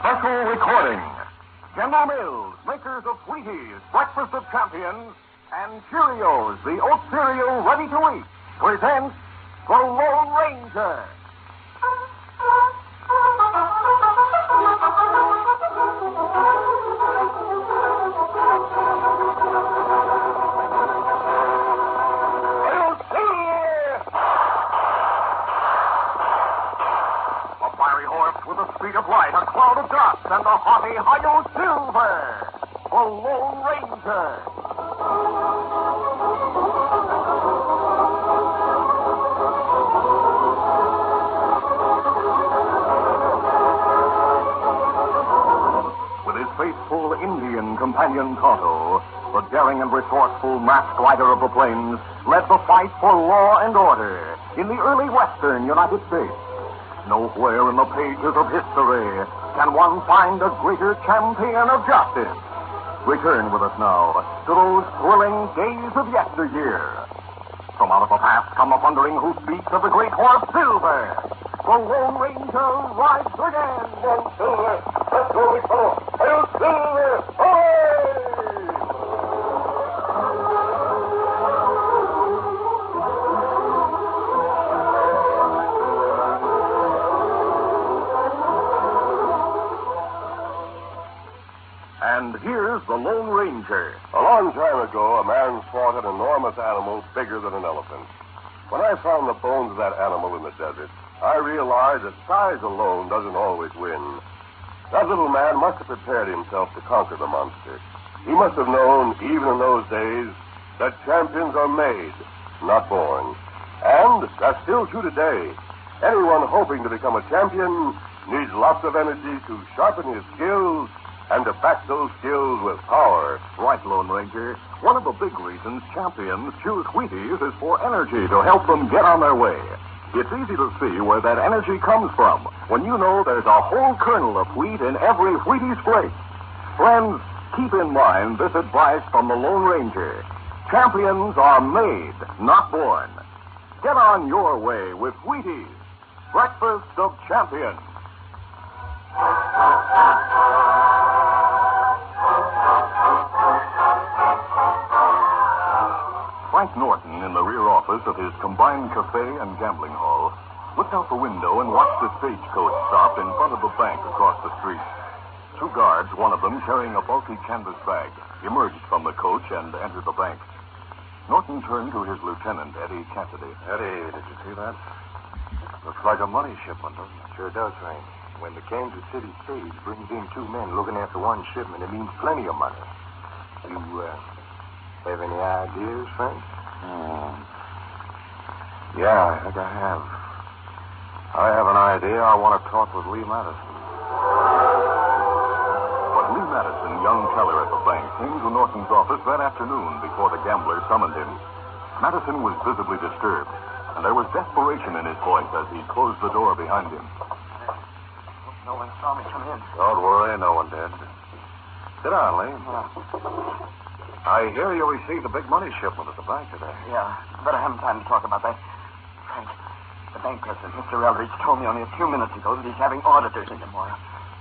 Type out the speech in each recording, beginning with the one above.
Special recording. General Mills, makers of Wheaties, Breakfast of Champions, and Cheerios, the oat cereal ready to eat, presents The Lone Ranger. With the speed of light, a cloud of dust, and the haughty Hi-Yo Silver, the Lone Ranger. With his faithful Indian companion Tonto, the daring and resourceful masked rider of the plains led the fight for law and order in the early western United States. Nowhere in the pages of history can one find a greater champion of justice. Return with us now to those thrilling days of yesteryear. From out of the past come the thundering hoofbeats of the great horse Silver. The Lone Ranger rides again. And Silver, let's go, big fellow. Hail, Silver! Hooray! And here's the Lone Ranger. A long time ago, a man fought an enormous animal bigger than an elephant. When I found the bones of that animal in the desert, I realized that size alone doesn't always win. That little man must have prepared himself to conquer the monster. He must have known, even in those days, that champions are made, not born. And that's still true today. Anyone hoping to become a champion needs lots of energy to sharpen his skills and to back those skills with power. Right, Lone Ranger. One of the big reasons champions choose Wheaties is for energy to help them get on their way. It's easy to see where that energy comes from when you know there's a whole kernel of wheat in every Wheaties flake. Friends, keep in mind this advice from the Lone Ranger. Champions are made, not born. Get on your way with Wheaties, Breakfast of Champions. Frank Norton, in the rear office of his combined cafe and gambling hall, looked out the window and watched the stagecoach stop in front of the bank across the street. Two guards, one of them carrying a bulky canvas bag, emerged from the coach and entered the bank. Norton turned to his lieutenant, Eddie Cassidy. Eddie, did you see that? Looks like a money shipment, doesn't it? Sure does, Frank. When the Kansas City stage brings in two men looking after one shipment, it means plenty of money. You, have any ideas, Frank? Yeah, I think I have. I have an idea. I want to talk with Lee Madison. But Lee Madison, young teller at the bank, came to Norton's office that afternoon before the gambler summoned him. Madison was visibly disturbed, and there was desperation in his voice as he closed the door behind him. No one saw me come in. Don't worry, no one did. Sit down, Lee. I hear you received a big money shipment at the bank today. Yeah, but I haven't time to talk about that. Frank, the bank president, Mr. Eldridge, told me only a few minutes ago that he's having auditors in tomorrow.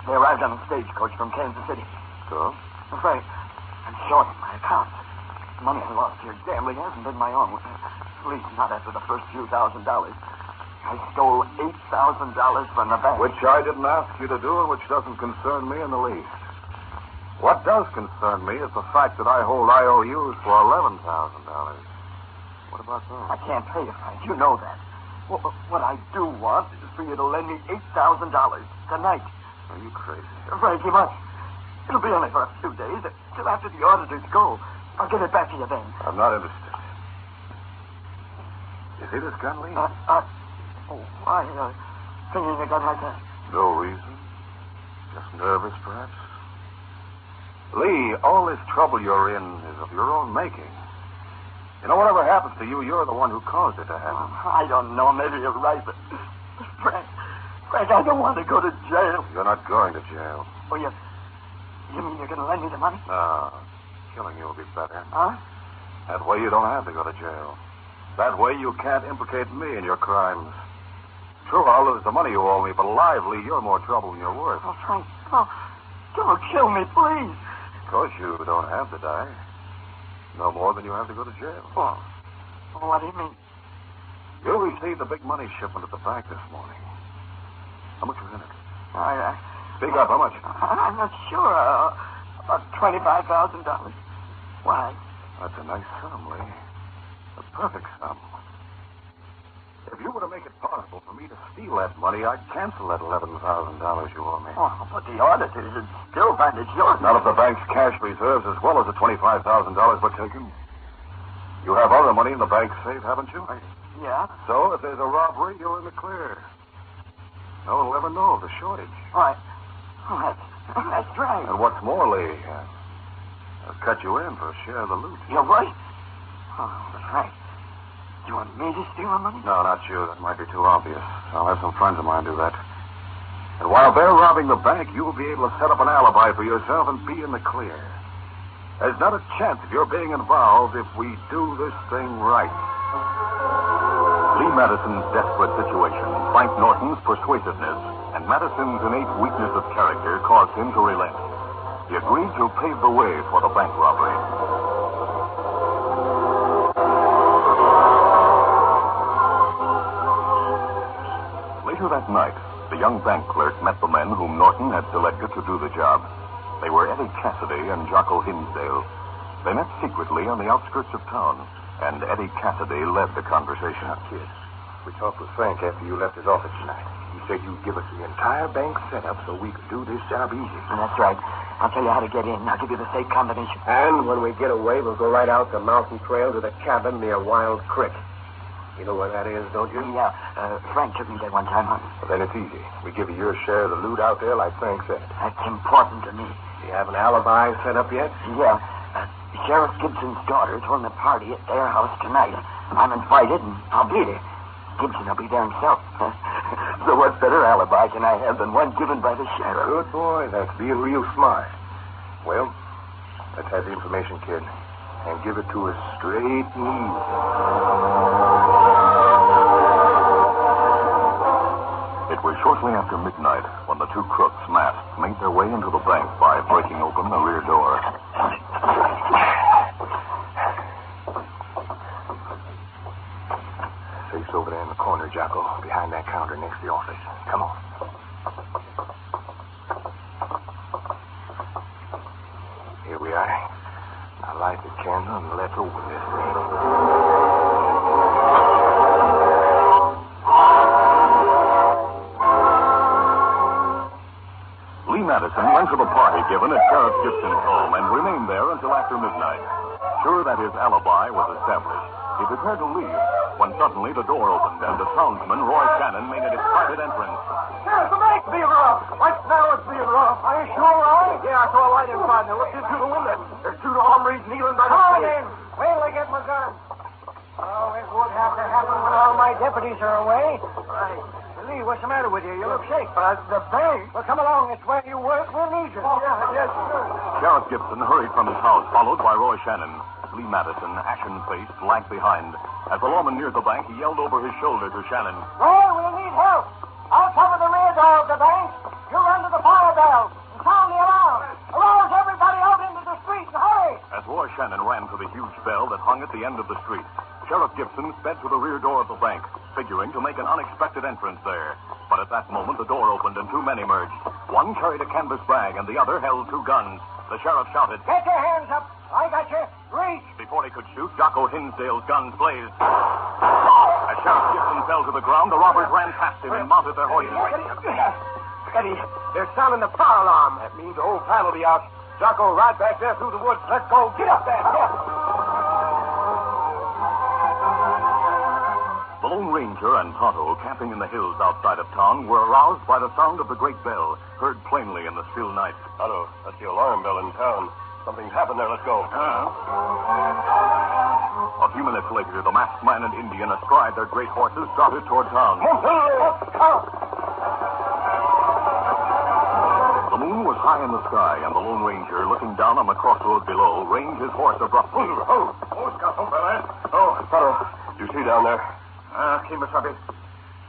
They arrived on a stagecoach from Kansas City. So? Frank, I'm short in my accounts. The money I lost here gambling hasn't been my own. At least not after the first few $1,000. I stole $8,000 from the bank. Which I didn't ask you to do and which doesn't concern me in the least. What does concern me is the fact that I hold IOUs for $11,000. What about those? I can't pay you, Frank. You know that. What I do want is for you to lend me $8,000 tonight. Are you crazy? Frank, you must. It'll be only for a few days. Till after the auditors go. I'll get it back to you then. I'm not interested. You see this gun, Lee? Why? Thinking a gun like that? No reason. Just nervous, perhaps. Lee, all this trouble you're in is of your own making. You know, whatever happens to you, you're the one who caused it to happen. I don't know. Maybe you're right, but... Frank, I don't want to go to jail. You're not going to jail. Oh, you mean you're going to lend me the money? No. Killing you will be better. Huh? That way you don't have to go to jail. That way you can't implicate me in your crimes. True, I'll lose the money you owe me, but alive, Lee, you're more trouble than you're worth. Oh, Frank, Oh, don't kill me, please. Of course you don't have to die. No more than you have to go to jail. Oh, what do you mean? You received a big money shipment at the bank this morning. How much was in it? Speak up, how much? I'm not sure. About $25,000. Why? That's a nice sum, Lee. A perfect sum. If you were to make it possible for me to steal that money, I'd cancel that $11,000 you owe me. Oh, but the auditors would still find it's yours. Not if the bank's cash reserves as well as the $25,000 were taken. You have other money in the bank safe, haven't you? Yeah. So if there's a robbery, you're in the clear. No one will ever know of the shortage. Why? Oh, that's right. And what's more, Lee, I'll cut you in for a share of the loot. Your what? Oh, that's right. You want me to steal the money? No, not you. That might be too obvious. I'll have some friends of mine do that. And while they're robbing the bank, you'll be able to set up an alibi for yourself and be in the clear. There's not a chance of your being involved if we do this thing right. Lee Madison's desperate situation, Frank Norton's persuasiveness, and Madison's innate weakness of character caused him to relent. He agreed to pave the way for the bank robbery. Later that night, the young bank clerk met the men whom Norton had selected to do the job. They were Eddie Cassidy and Jocko Hinsdale. They met secretly on the outskirts of town, and Eddie Cassidy led the conversation. Now, kid, we talked with Frank after you left his office tonight. He said you'd give us the entire bank setup so we could do this job easy. That's right. I'll tell you how to get in. I'll give you the safe combination. And when we get away, we'll go right out the mountain trail to the cabin near Wild Creek. You know where that is, don't you? Yeah. Frank took me there one time, huh? Well, then it's easy. We give you your share of the loot out there, like Frank said. That's important to me. Do you have an alibi set up yet? Yeah. Sheriff Gibson's daughter is holding a party at their house tonight. I'm invited, and I'll be there. Gibson will be there himself. So what better alibi can I have than one given by the sheriff? Good boy. That's being real smart. Well, let's have the information, kid, and give it to us straight and easy. It was shortly after midnight when the two crooks masked made their way into the bank by breaking open the rear door. Safe's over there in the corner, Jocko, behind that counter next to the office. Come on. Here we are. Now light the candle and let's open this thing. Lee Madison went to the party given at Sheriff Gibson's home and remained there until after midnight. Sure that his alibi was established, he prepared to leave when suddenly the door opened and the soundsman, Roy Shannon, made an excited entrance. Sheriff, the bank's being robbed. What now it's being robbed? Are you sure, Roy? Yeah, I saw a light inside. Now look in through the window. There's two hombres kneeling by the safe. Wait till I get my gun. Oh, it would have to happen when all my deputies are away. Right. Lee, what's the matter with you? You look sick. The bank? Well, come along. It's where you work. We'll need you. Yes, sure. Sheriff Gibson hurried from his house, followed by Roy Shannon. Lee Madison, ashen-faced, lagged behind. As the lawman neared the bank, he yelled over his shoulder to Shannon. Roy, we'll need help. I'll cover the rear door of the bank. You run to the fire bell and sound the alarm. Arouse everybody out into the street and hurry. As Roy Shannon ran to the huge bell that hung at the end of the street, Sheriff Gibson sped to the rear door of the bank, figuring to make an unexpected entrance there. But at that moment, the door opened and two men emerged. One carried a canvas bag and the other held two guns. The sheriff shouted, Get your hands up. I got you. Reach. Before he could shoot, Jocko Hinsdale's guns blazed. As Sheriff Gibson fell to the ground, the robbers ran past him and mounted their horses. Eddie, they're sounding the fire alarm. That means the whole town will be out. Jocko, right back there through the woods. Let's go. Get up there. The Lone Ranger and Tonto, camping in the hills outside of town, were aroused by the sound of the great bell, heard plainly in the still night. Otto, that's the alarm bell in town. Something's happened there. Let's go. A few minutes later, the masked man and Indian, astride their great horses, started toward town. The moon was high in the sky, and the Lone Ranger, looking down on the crossroad below, reined his horse abruptly. Otto, you see down there?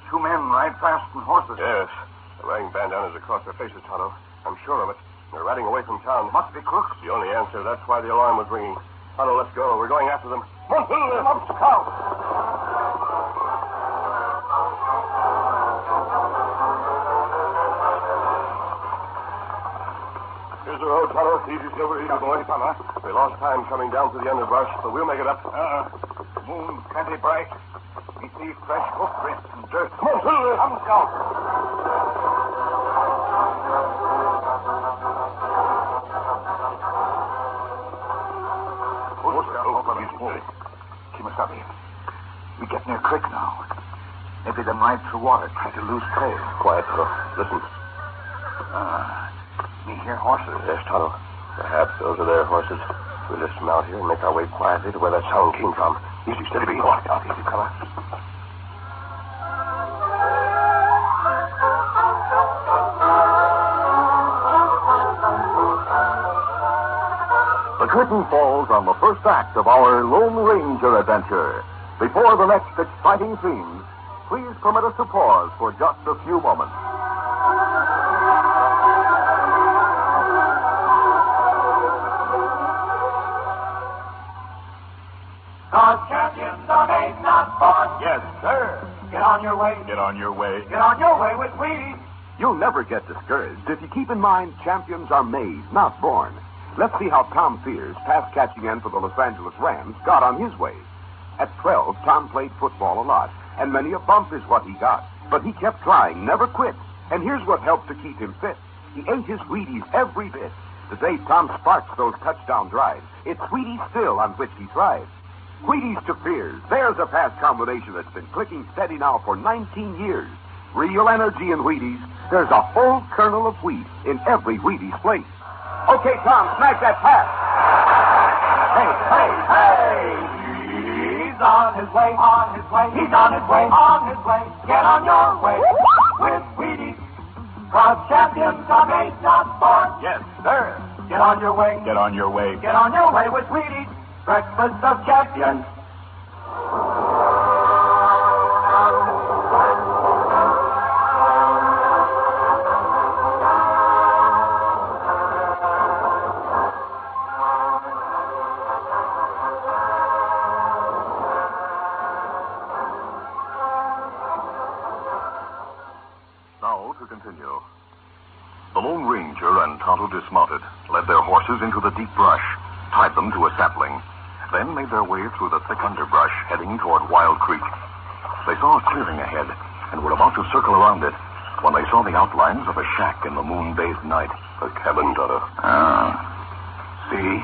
Two men ride fast on horses. Yes. They're wearing bandanas across their faces, Tonto. I'm sure of it. They're riding away from town. Must be crooks. The only answer. That's why the alarm was ringing. Tonto, let's go. We're going after them. Come on, Scout. Here's the road, Tonto. Easy, Silver. Easy, boy. We lost time coming down through the underbrush, but we'll make it up. Moon plenty bright. We see fresh footprints and dirt. Come on, Silver. Come, Scout. Keep us up here. We get near creek now. Maybe them ride through water, try to lose trail. Quiet, Tonto. Listen. Me hear horses. Yes, Tonto. Perhaps those are their horses. We'll just mount here and make our way quietly to where that sound came from. Easy, steady, be. Easy, fella. The curtain falls on the first act of our Lone Ranger adventure. Before the next exciting scenes, please permit us to pause for just a few moments. Cause champions are made, not born. Yes, sir. Get on your way. Get on your way. Get on your way with Wheaties. You'll never get discouraged if you keep in mind champions are made, not born. Let's see how Tom Sears, pass catching end for the Los Angeles Rams, got on his way. At 12, Tom played football a lot, and many a bump is what he got. But he kept trying, never quit. And here's what helped to keep him fit. He ate his Wheaties every bit. Today, Tom sparks those touchdown drives. It's Wheaties still on which he thrives. Wheaties to Fears. There's a pass combination that's been clicking steady now for 19 years. Real energy in Wheaties. There's a whole kernel of wheat in every Wheaties place. Okay, Tom, smash that pass. Hey, hey, hey! He's on his way, on his way. He's on his way, on his way. Get on your way with Wheaties. Cause champions are made, not born. Yes, sir. Get on your way. Get on your way. Get on your way with Wheaties. Breakfast of champions. Now to continue. The Lone Ranger and Tonto dismounted, led their horses into the deep brush, tied them to a sapling, then made their way through the thick underbrush, heading toward Wild Creek. They saw a clearing ahead and were about to circle around it when they saw the outlines of a shack in the moon-bathed night. A cabin, Tonto. See?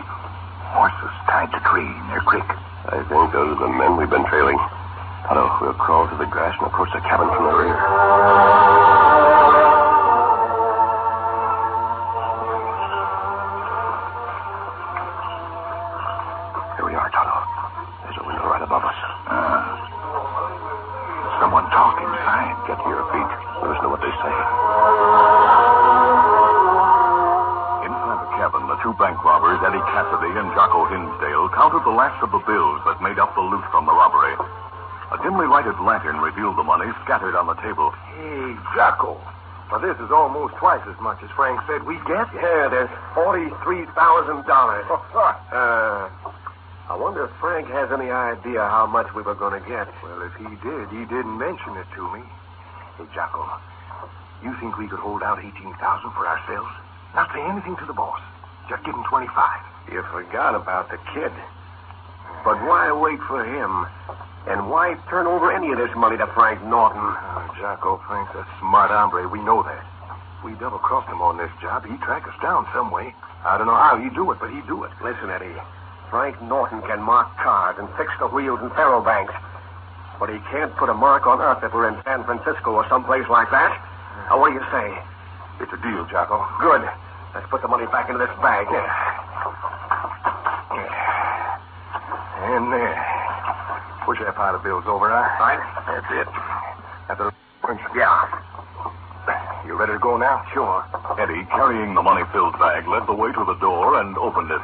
Horses tied to tree near creek. I think those are the men we've been trailing. Tonto, we'll crawl to the grass and approach the cabin from the rear. Here we are, Tonto. There's a window right above us. Someone talk inside. Get to your feet. Let us know what they say. Inside the cabin, the two bank robbers, Eddie Cassidy and Jocko Hinsdale, counted the last of the bills that made up the loot from the robbery. A dimly lighted lantern revealed the money scattered on the table. Hey, Jocko. Well, this is almost twice as much as Frank said we'd get. Yeah, there's $43,000. I wonder if Frank has any idea how much we were going to get. Well, if he did, he didn't mention it to me. Hey, Jocko, you think we could hold out $18,000 for ourselves? Not say anything to the boss. Just give him 25. You forgot about the kid. But why wait for him? And why turn over any of this money to Frank Norton? Jocko, Frank's a smart hombre. We know that. If we double-crossed him on this job, he'd track us down some way. I don't know how he'd do it, but he'd do it. Listen, Eddie. Frank Norton can mark cars and fix the wheels in faro banks. But he can't put a mark on us if we're in San Francisco or someplace like that. Now, what do you say? It's a deal, Jocko. Good. Let's put the money back into this bag. And there. Push that pile of bills over, huh? Right. That's it. At the... Yeah. You ready to go now? Sure. Eddie, carrying the money-filled bag, led the way to the door and opened it.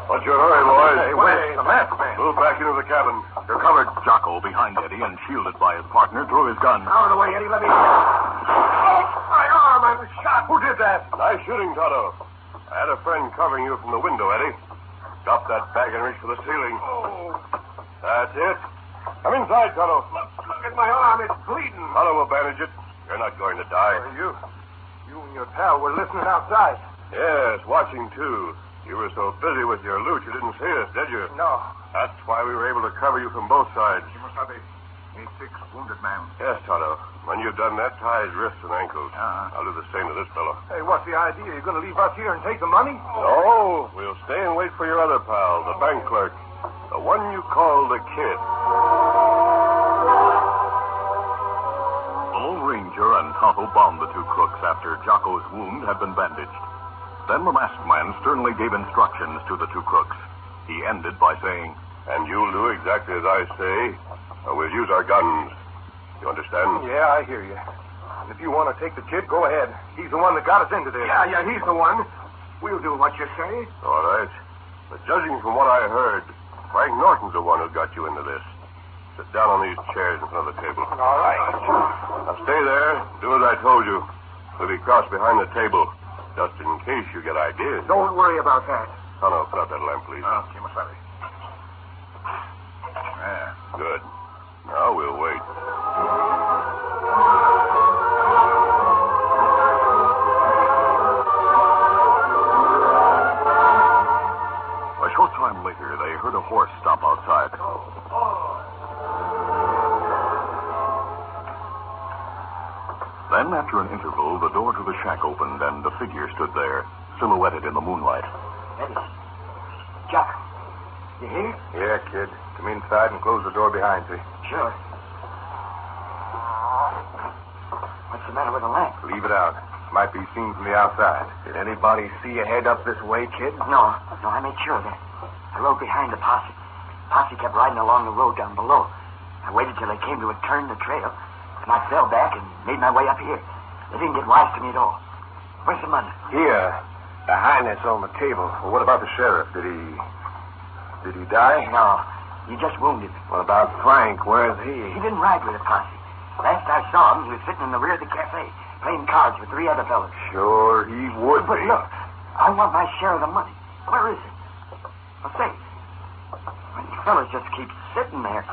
What's your hurry, boys? Hey, wait. The masked man. Move back into the cabin. They're covered. Jocko, behind Eddie and shielded by his partner, drew his gun. Out of the way, Eddie. Let me... Oh, my arm. I was shot. Who did did that? Nice shooting, Tonto. I had a friend covering you from the window, Eddie. Drop that bag and reach for the ceiling. Oh. That's it. Come inside, Tonto. Look at my arm. It's bleeding. Tonto will bandage it. You're not going to die. You and your pal were listening outside. Yes, watching, too. You were so busy with your loot, you didn't see us, did you? No. That's why we were able to cover you from both sides. Kimasabi, me 6 wounded man. Yes, Tonto. When you've done that, tie his wrists and ankles. I'll do the same to this fellow. Hey, what's the idea? You're going to leave us here and take the money? No, we'll stay and wait for your other pal, the bank clerk. The one you call the Kid. The Lone Ranger and Tonto bound the two crooks after Jocko's wound had been bandaged. Then the masked man sternly gave instructions to the two crooks. He ended by saying, And you'll do exactly as I say, or we'll use our guns. You understand? Yeah, I hear you. And if you want to take the kid, go ahead. He's the one that got us into this. Yeah, he's the one. We'll do what you say. All right. But judging from what I heard, Frank Norton's the one who got you into this. Sit down on these chairs in front of the table. All right. Now stay there. Do as I told you. We'll be crossed behind the table, just in case you get ideas. Don't worry about that. Oh, no, put out that lamp, please. Kimasabi. Yeah. Good. Now we'll wait. A short time later, they heard a horse stop outside. Then, after an interval, the door to the shack opened and a figure stood there, silhouetted in the moonlight. Eddie. Jack. You here? Yeah, kid. Come inside and close the door behind you. Sure. What's the matter with the lamp? Leave it out. Might be seen from the outside. Did anybody see you head up this way, kid? No, I made sure of that. I rode behind the posse. Posse kept riding along the road down below. I waited till they came to a turn in the trail, and I fell back and made my way up here. They didn't get wise to me at all. Where's the money? Here. Behind us on the table. Well, what about the sheriff? Did he die? No, you just wounded. What about Frank? Where's he? He didn't ride with the posse. Last I saw him, he was sitting in the rear of the cafe, playing cards with 3 other fellows. Sure, he would But be. look, I want my share of the money. Where is it? Well, say, you fellas just keep sitting there.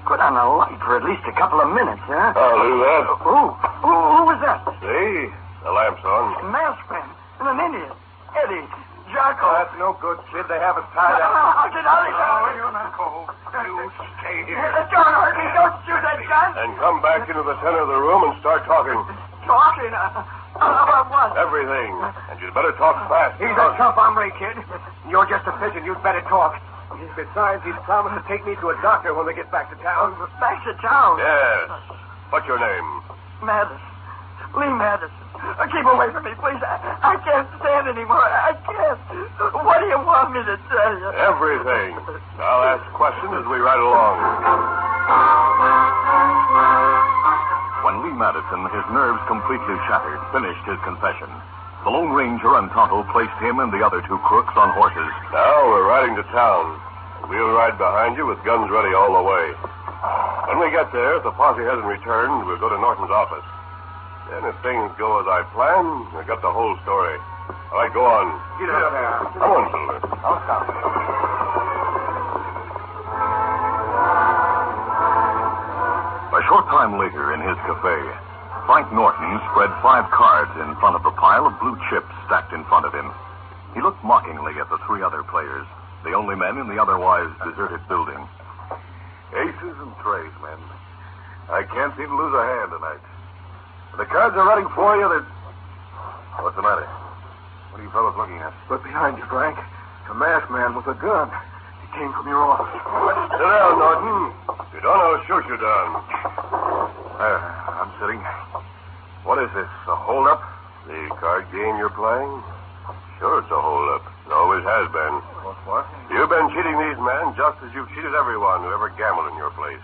Put on a light for at least a couple of minutes, huh? I'll do that. Who was that? See? The lamp's on. A masked man and an Indian. Eddie, Jocko. That's no good, kid. They have us tied up. I'll get out of here. No, you're not go. You stay here. John Hartley, don't shoot that gun. And come back into the center of the room and start talking. Talking about what? Everything. And you'd better talk fast. He's a tough hombre, kid. You're just a pigeon. You'd better talk. Besides, he's promised to take me to a doctor when we get back to town. Back to town. Yes. What's your name? Madison. Lee Madison. Keep away from me, please. I can't stand anymore. I can't. What do you want me to tell you? Everything. I'll ask questions as we ride along. When Lee Madison, his nerves completely shattered, finished his confession, the Lone Ranger and Tonto placed him and the other 2 crooks on horses. Now we're riding to town. We'll ride behind you with guns ready all the way. When we get there, if the posse hasn't returned, we'll go to Norton's office. Then if things go as I plan, we've got the whole story. All right, go on. Get out of there. Come on, Silver. I'll stop. A short time later, in his cafe, Frank Norton spread 5 cards in front of the pile of blue chips stacked in front of him. He looked mockingly at the 3 other players, the only men in the otherwise deserted building. Aces and trays, men. I can't seem to lose a hand tonight. The cards are ready for you. What's the matter? What are you fellows looking at? Look behind you, Frank. A masked man with a gun. He came from your office. Sit down, Norton. If you don't know, shoot you down. I'm sitting. What is this, a hold-up? The card game you're playing? Sure, it's a hold-up. It always has been. What? You've been cheating these men just as you've cheated everyone who ever gambled in your place.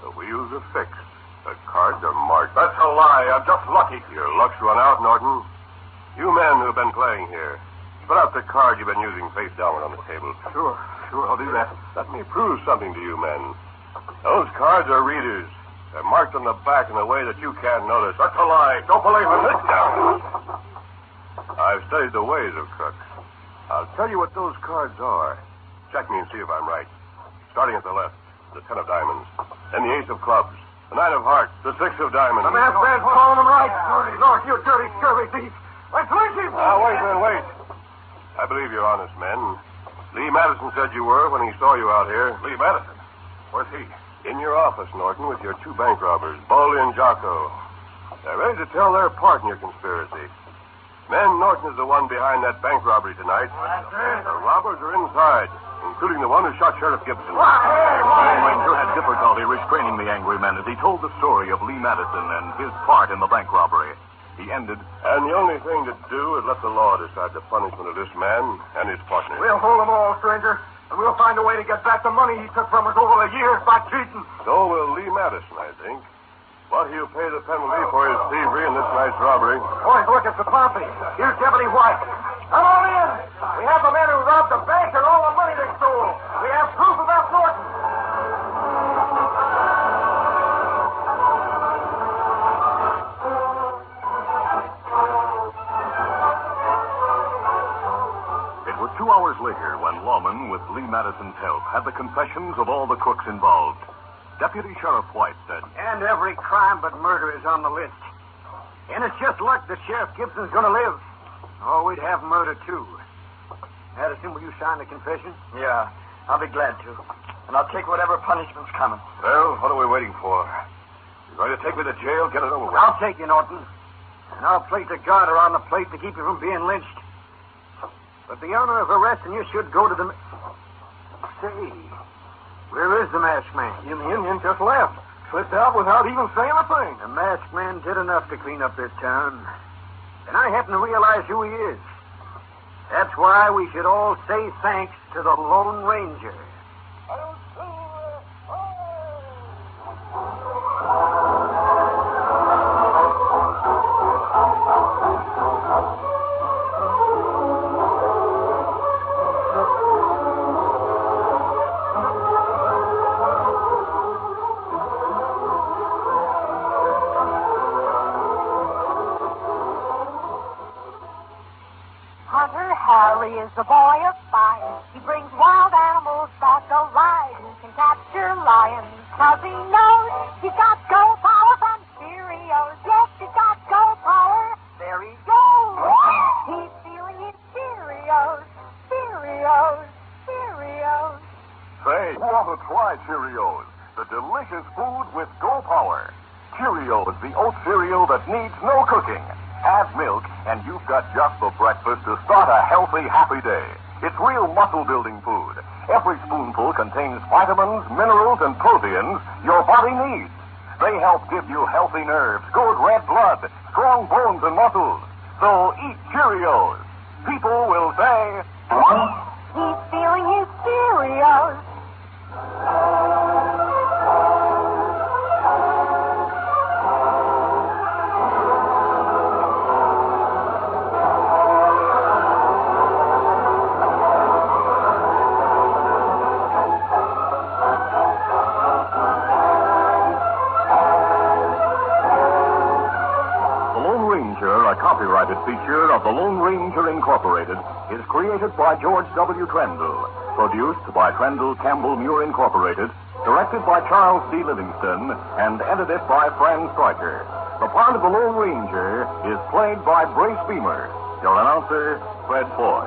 The wheels are fixed. The cards are marked. That's a lie. I'm just lucky. Your luck's run out, Norton. You men who have been playing here, put out the card you've been using face downward on the table. Sure, I'll do that. Let me prove something to you men. Those cards are readers. They're marked on the back in a way that you can't notice. That's a lie. Don't believe it. Sit down. I've studied the ways of crooks. I'll tell you what those cards are. Check me and see if I'm right. Starting at the left, the 10 of diamonds. Then the ace of clubs. The 9 of hearts. The 6 of diamonds. The masked man's calling him right. Look, you dirty, scurvy thief. Let's lynch him. Wait, man, wait. I believe you're honest men. Lee Madison said you were when he saw you out here. Lee Madison? Where's he? In your office, Norton, with your 2 bank robbers, Bowley and Jocko. They're ready to tell their part in your conspiracy. Men, Norton is the one behind that bank robbery tonight. The robbers are inside, including the one who shot Sheriff Gibson. The Lone Ranger had difficulty restraining the angry men as he told the story of Lee Madison and his part in the bank robbery. He ended. And the only thing to do is let the law decide the punishment of this man and his partner. We'll hold them all, stranger. And we'll find a way to get back the money he took from us over the years by cheating. So will Lee Madison, I think. But he'll pay the penalty for his thievery in this night's robbery. Boys, look, it's the posse. Here's Deputy White. Come on in. We have the men who robbed the bank and all the money they stole. We have proof about Norton. It was 2 hours later when lawmen, with Lee Madison's help, had the confessions of all the crooks involved. Deputy Sheriff White said, And every crime but murder is on the list. And it's just luck that Sheriff Gibson's going to live. Oh, we'd have murder, too. Addison, will you sign the confession? Yeah, I'll be glad to. And I'll take whatever punishment's coming. Well, what are we waiting for? You're going to take me to jail? Get it over with. I'll take you, Norton. And I'll place a guard around the place to keep you from being lynched. But the honor of arresting you should go to the... Say, where is the masked man? The Indian just left. Slipped out without even saying a thing. The masked man did enough to clean up this town. And I happen to realize who he is. That's why we should all say thanks to the Lone Ranger. Harry is the boy of fire. He brings wild animals back alive. He can capture lions, 'cause he knows he's got go power from Cheerios. Yes, he's got go power. There he goes. He's feeling his Cheerios. Cheerios. Cheerios. Say, you want to try Cheerios, the delicious food with Go Power. Cheerios, the oat cereal that needs no cooking. Add milk, and you've got just the breakfast to start a healthy, happy day. It's real muscle-building food. Every spoonful contains vitamins, minerals, and proteins your body needs. They help give you healthy nerves, good red blood, strong bones and muscles. So eat Cheerios. People will say, he's feeling his Cheerios. Copyrighted feature of the Lone Ranger Incorporated is created by George W. Trendle, produced by Trendle Campbell Muir Incorporated, directed by Charles D. Livingston, and edited by Fran Stryker. The part of the Lone Ranger is played by Brace Beamer. Your announcer, Fred Foy.